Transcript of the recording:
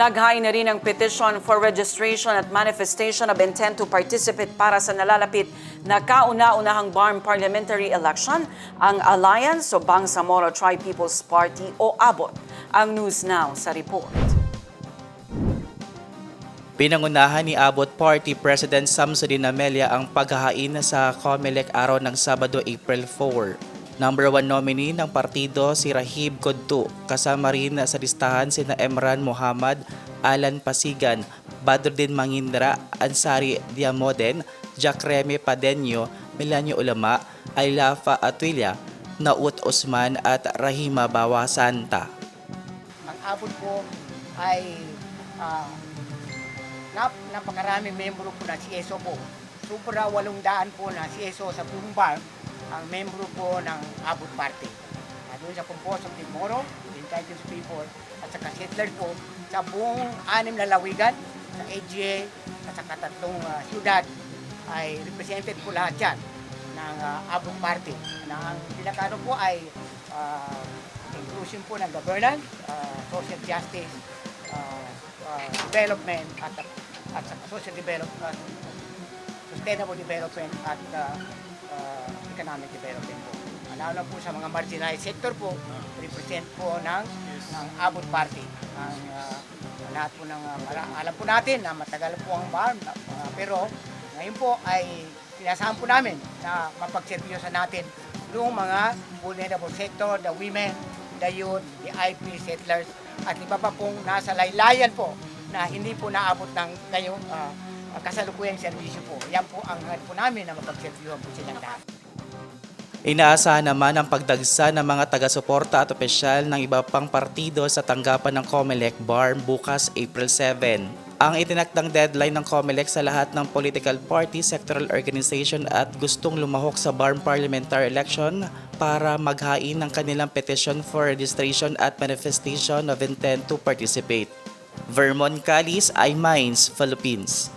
Naghain na rin ang petition for registration at manifestation of intent to participate para sa nalalapit na kauna-unahang BARM parliamentary election, ang Alliance o Bangsamoro Tri-People's Party o ABOT. Ang News Now sa report. Pinangunahan ni ABOT Party President Samsudin Amelia ang paghahain sa COMELEC araw ng Sabado, April 4. Number 1 nominee ng partido si Rahib Codto, kasama rin sa listahan sina Emran Muhammad, Alan Pasigan, Badruddin Mangindra, Ansari Diamoden, Jack Remy Padenyo, Melanio Ulama, Aylafa Atuilla, Naut Osman at Rahima Bawasanta. Ang abot po ay napakaraming membro po na CSO po. Sobra 800 po na CSO sa buong BARM ang membro po ng ABOT Party. Doon sa Composed of Timoro, Indigenous People, at saka settlers po sa buong 6 na lawigan, sa AGA, at saka 3 syudad, ay represented po lahat yan ng ABOT Party. Na ang pinakano po ay inclusion po ng governance, social justice, development, at saka social development, sustainable development, at economic development po. Lalo na po sa mga marginalized sector po, represent po ng ABOT Party. Lahat po ng, alam po natin na matagal po ang BARM, pero ngayon po ay sinasahan po namin na mapagservisyosan natin yung mga vulnerable sector, the women, the youth, the IP settlers, at iba pa pong nasa laylayan po na hindi po naabot ng ngayong kasalukuyang serbisyo po. Yan po ang hanap po namin na mapagservisyohan po silang lahat. Inaasahan naman ang pagdagsa ng mga taga-suporta at opisyal ng iba pang partido sa tanggapan ng COMELEC BARM bukas April 7. Ang itinakdang deadline ng COMELEC sa lahat ng political party, sectoral organization at gustong lumahok sa BARM parliamentary election para maghain ng kanilang petition for registration at manifestation of intent to participate. Vermon Calis, iMinds, Philippines.